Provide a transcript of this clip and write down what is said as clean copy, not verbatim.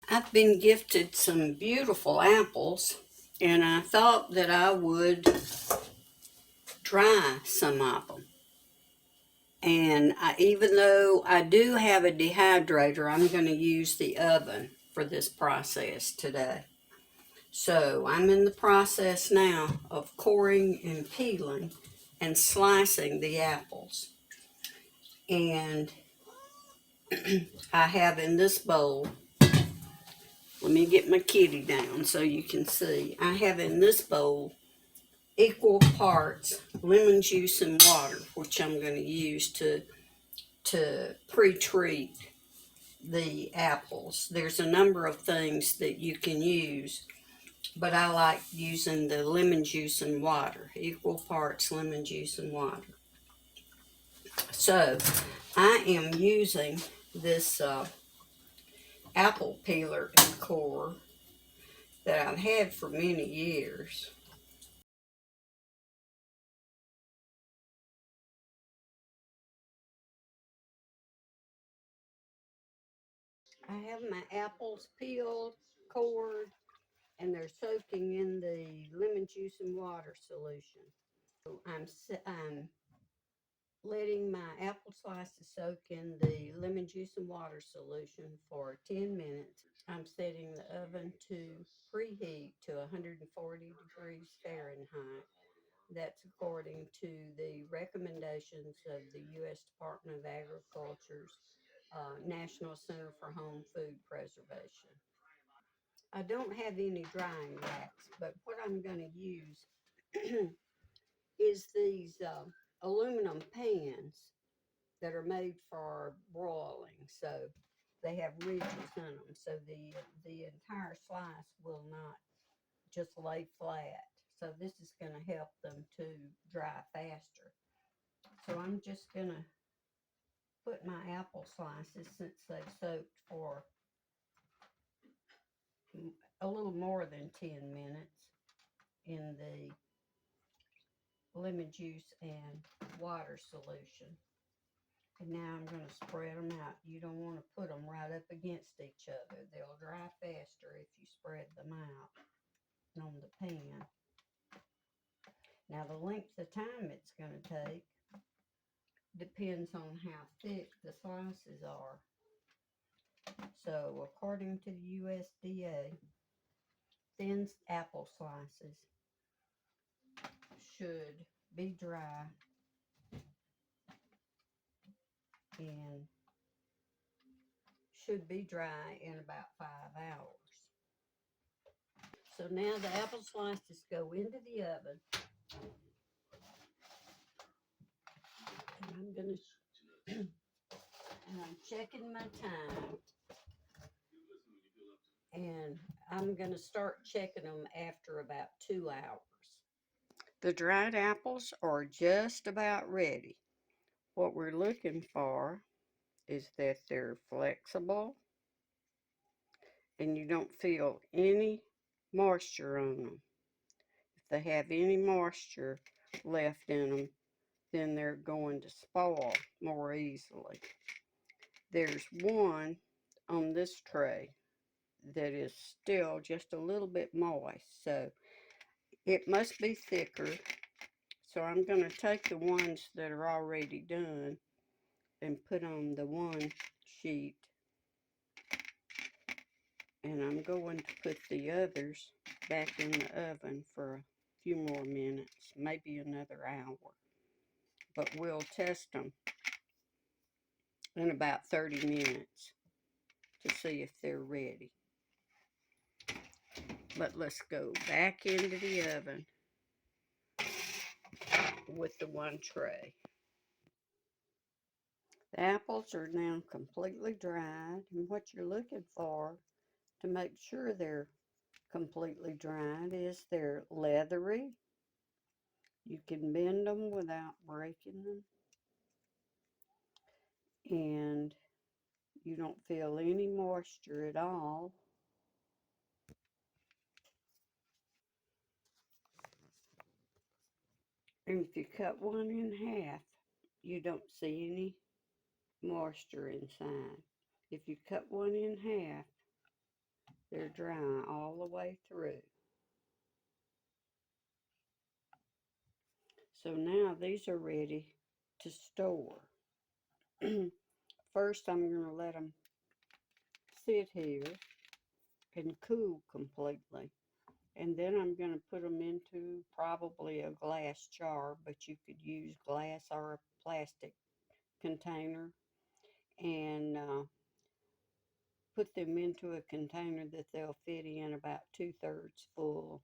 I've been gifted some beautiful apples, and I thought that I would try some of them. Even though I do have a dehydrator, I'm going to use the oven for this process today. So I'm in the process now of coring and peeling and slicing the apples. And I have in this bowl, let me get my kitty down so you can see. I have in this bowl equal parts lemon juice and water, which I'm going to use to pre-treat the apples. There's a number of things that you can use, but I like using the lemon juice and water, equal parts lemon juice and water. So I am using this apple peeler and core that I've had for many years. I have my apples peeled, cored, and they're soaking in the lemon juice and water solution. So I'm letting my apple slices soak in the lemon juice and water solution for 10 minutes. I'm setting the oven to preheat to 140 degrees Fahrenheit. That's according to the recommendations of the U.S. Department of Agriculture's National Center for Home Food Preservation. I don't have any drying racks, but what I'm going to use is these aluminum pans that are made for broiling. So they have ridges in them, so the entire slice will not just lay flat. So this is going to help them to dry faster. So I'm just going to put my apple slices, since they've soaked for a little more than 10 minutes, in the lemon juice and water solution. And now I'm going to spread them out. You don't want to put them right up against each other. They'll dry faster if you spread them out on the pan. Now the length of time it's going to take depends on how thick the slices are. So according to the USDA, thin apple slices should be dry in about 5 hours. So now the apple slices go into the oven. And I'm checking my time, and I'm gonna start checking them after about 2 hours. The dried apples are just about ready. What we're looking for is that they're flexible and you don't feel any moisture on them. If they have any moisture left in them, then they're going to spoil more easily. There's one on this tray that is still just a little bit moist, so it must be thicker. So I'm going to take the ones that are already done and put on the one sheet, and I'm going to put the others back in the oven for a few more minutes, maybe another hour, but we'll test them in about 30 minutes to see if they're ready. But let's go back into the oven with the one tray. The apples are now completely dried, and what you're looking for to make sure they're completely dried is they're leathery. You can bend them without breaking them, and you don't feel any moisture at all. And if you cut one in half, you don't see any moisture inside. If you cut one in half, They're dry all the way through. So now these are ready to store. First, I'm going to let them sit here and cool completely. And then I'm going to put them into probably a glass jar, but you could use glass or a plastic container, and put them into a container that they'll fit in about 2/3 full.